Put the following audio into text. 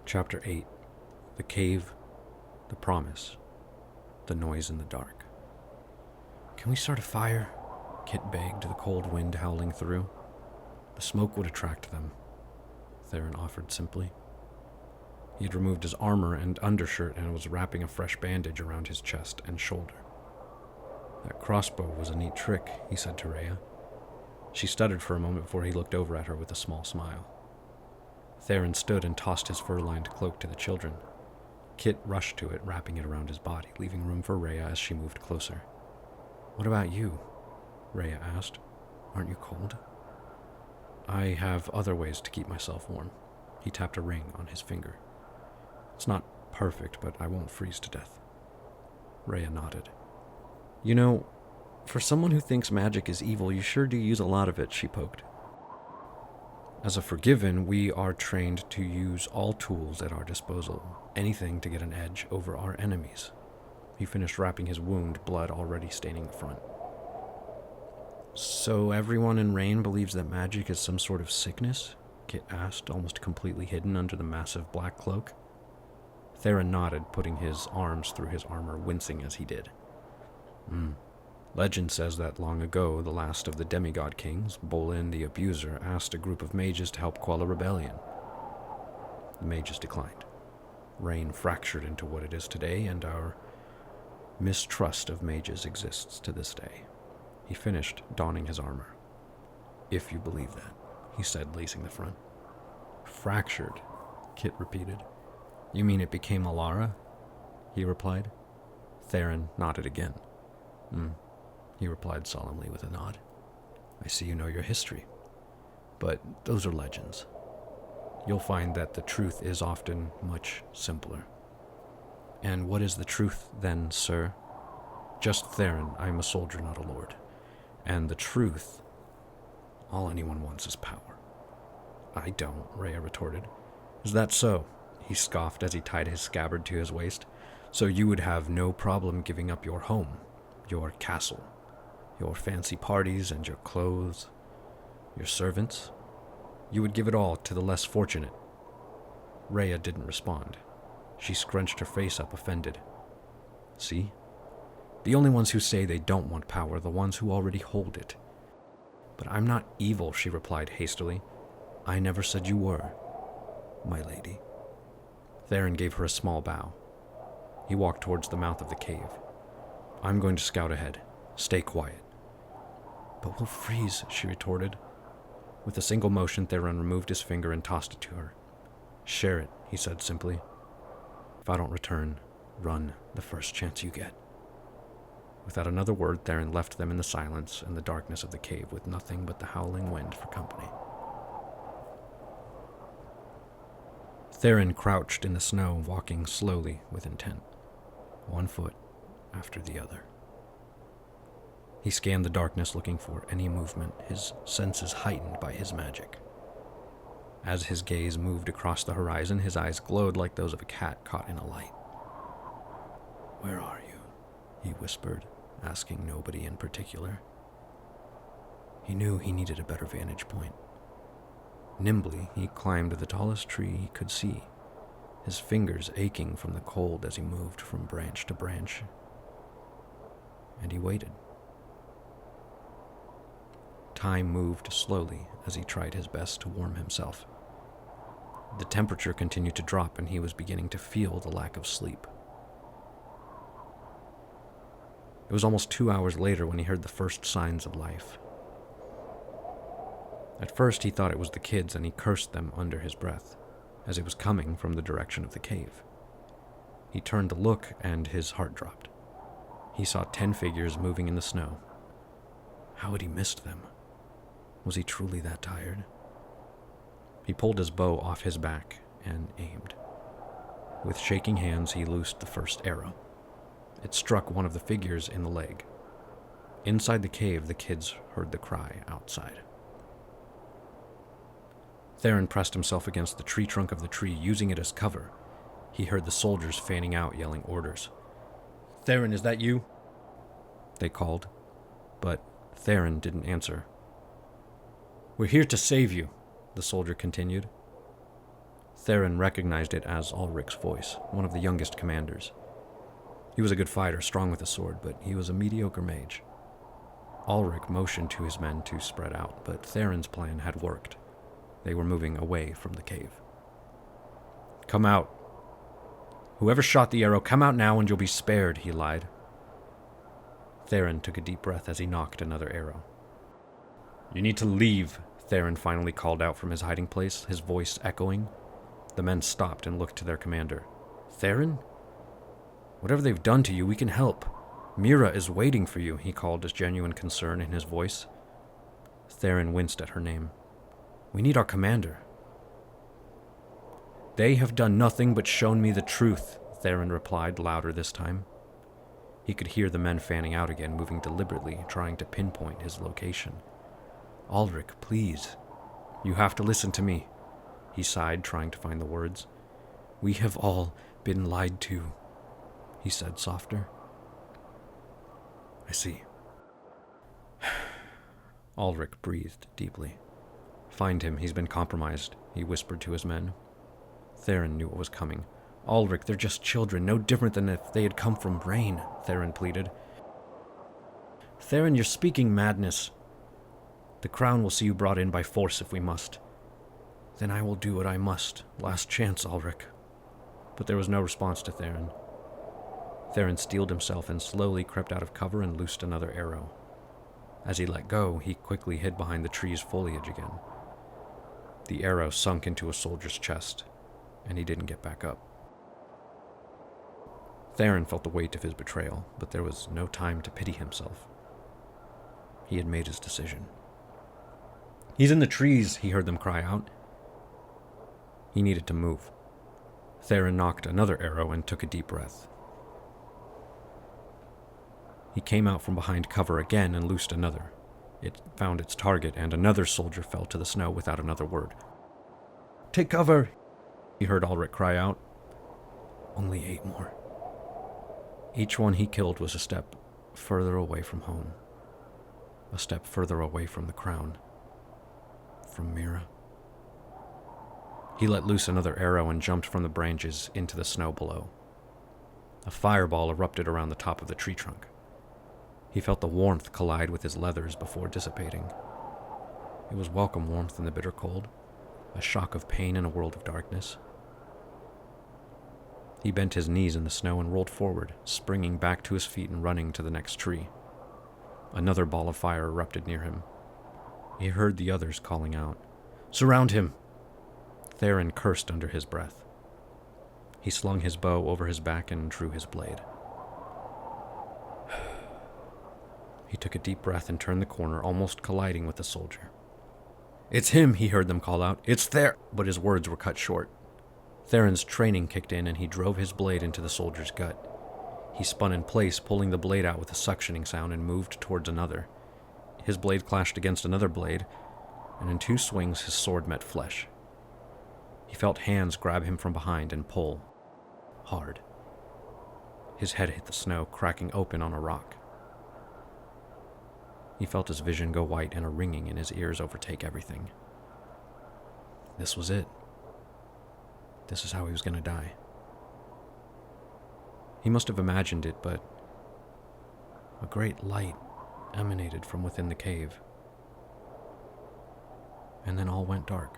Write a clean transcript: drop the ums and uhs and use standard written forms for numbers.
Chapter 8. The Cave, the Promise, the Noise in the Dark. "Can we start a fire?" Kit begged, the cold wind howling through. "The smoke would attract them," Theron offered simply. He had removed his armor and undershirt and was wrapping a fresh bandage around his chest and shoulder. "That crossbow was a neat trick," he said to Rhea. She stuttered for a moment before he looked over at her with a small smile. Theron stood and tossed his fur-lined cloak to the children. Kit rushed to it, wrapping it around his body, leaving room for Rhea as she moved closer. "What about you?" Rhea asked. "Aren't you cold?" "I have other ways to keep myself warm." He tapped a ring on his finger. "It's not perfect, but I won't freeze to death." Rhea nodded. "You know, for someone who thinks magic is evil, you sure do use a lot of it," she poked. "As a Forgiven, we are trained to use all tools at our disposal, anything to get an edge over our enemies." He finished wrapping his wound, blood already staining the front. "So everyone in Rain believes that magic is some sort of sickness?" Kit asked, almost completely hidden under the massive black cloak. Theron nodded, putting his arms through his armor, wincing as he did. Legend says that long ago, the last of the demigod kings, Bolin the Abuser, asked a group of mages to help quell a rebellion. The mages declined. Rain fractured into what it is today, and our mistrust of mages exists to this day." He finished, donning his armor. "If you believe that," he said, lacing the front. "Fractured," Kit repeated. "You mean it became Alara?" he replied. Theron nodded again. He replied solemnly with a nod. "I see you know your history. But those are legends. You'll find that the truth is often much simpler." "And what is the truth, then, sir?" "Just Theron. I'm a soldier, not a lord. And the truth, all anyone wants is power." "I don't," Rhea retorted. "Is that so?" He scoffed as he tied his scabbard to his waist. "So you would have no problem giving up your home, your castle, your fancy parties and your clothes, your servants? You would give it all to the less fortunate?" Rhea didn't respond. She scrunched her face up, offended. "See? The only ones who say they don't want power are the ones who already hold it." "But I'm not evil," she replied hastily. "I never said you were, my lady." Theron gave her a small bow. He walked towards the mouth of the cave. "I'm going to scout ahead. Stay quiet." "But we'll freeze," she retorted. With a single motion, Theron removed his finger and tossed it to her. "Share it," he said simply. "If I don't return, run the first chance you get." Without another word, Theron left them in the silence and the darkness of the cave with nothing but the howling wind for company. Theron crouched in the snow, walking slowly with intent, one foot after the other. He scanned the darkness looking for any movement, his senses heightened by his magic. As his gaze moved across the horizon, his eyes glowed like those of a cat caught in a light. "Where are you?" he whispered, asking nobody in particular. He knew he needed a better vantage point. Nimbly, he climbed the tallest tree he could see, his fingers aching from the cold as he moved from branch to branch. And he waited. Time moved slowly as he tried his best to warm himself. The temperature continued to drop, and he was beginning to feel the lack of sleep. It was almost 2 hours later when he heard the first signs of life. At first, he thought it was the kids, and he cursed them under his breath, as it was coming from the direction of the cave. He turned to look, and his heart dropped. He saw 10 figures moving in the snow. How had he missed them? Was he truly that tired? He pulled his bow off his back and aimed. With shaking hands, he loosed the first arrow. It struck one of the figures in the leg. Inside the cave, the kids heard the cry outside. Theron pressed himself against the tree trunk of the tree, using it as cover. He heard the soldiers fanning out, yelling orders. "Theron, is that you?" they called, but Theron didn't answer. "We're here to save you," the soldier continued. Theron recognized it as Ulrich's voice, one of the youngest commanders. He was a good fighter, strong with a sword, but he was a mediocre mage. Ulrich motioned to his men to spread out, but Theron's plan had worked. They were moving away from the cave. "Come out. Whoever shot the arrow, come out now and you'll be spared," he lied. Theron took a deep breath as he knocked another arrow. "You need to leave," Theron finally called out from his hiding place, his voice echoing. The men stopped and looked to their commander. "Theron? Whatever they've done to you, we can help. Mira is waiting for you," he called as genuine concern in his voice. Theron winced at her name. "We need our commander." "They have done nothing but shown me the truth," Theron replied, louder this time. He could hear the men fanning out again, moving deliberately, trying to pinpoint his location. "Ulrich, please. You have to listen to me," he sighed, trying to find the words. "We have all been lied to," he said softer. "I see." Ulrich breathed deeply. "Find him, he's been compromised," he whispered to his men. Theron knew what was coming. "Ulrich, they're just children, no different than if they had come from Rain," Theron pleaded. "Theron, you're speaking madness. The crown will see you brought in by force if we must. Then I will do what I must. Last chance, Ulrich." But there was no response to Theron. Theron steeled himself and slowly crept out of cover and loosed another arrow. As he let go, he quickly hid behind the tree's foliage again. The arrow sunk into a soldier's chest, and he didn't get back up. Theron felt the weight of his betrayal, but there was no time to pity himself. He had made his decision. "He's in the trees," he heard them cry out. He needed to move. Theron knocked another arrow and took a deep breath. He came out from behind cover again and loosed another. It found its target, and another soldier fell to the snow without another word. "Take cover!" he heard Ulrich cry out. Only 8 more. Each one he killed was a step further away from home. A step further away from the crown. From Mira. He let loose another arrow and jumped from the branches into the snow below. A fireball erupted around the top of the tree trunk. He felt the warmth collide with his leathers before dissipating. It was welcome warmth in the bitter cold, a shock of pain in a world of darkness. He bent his knees in the snow and rolled forward, springing back to his feet and running to the next tree. Another ball of fire erupted near him. He heard the others calling out, "Surround him!" Theron cursed under his breath. He slung his bow over his back and drew his blade. He took a deep breath and turned the corner, almost colliding with the soldier. "It's him," he heard them call out. "It's there!" But his words were cut short. Theron's training kicked in, and he drove his blade into the soldier's gut. He spun in place, pulling the blade out with a suctioning sound, and moved towards another. His blade clashed against another blade, and in 2 swings his sword met flesh. He felt hands grab him from behind and pull. Hard. His head hit the snow, cracking open on a rock. He felt his vision go white and a ringing in his ears overtake everything. This was it. This is how he was going to die. He must have imagined it, but a great light emanated from within the cave. And then all went dark.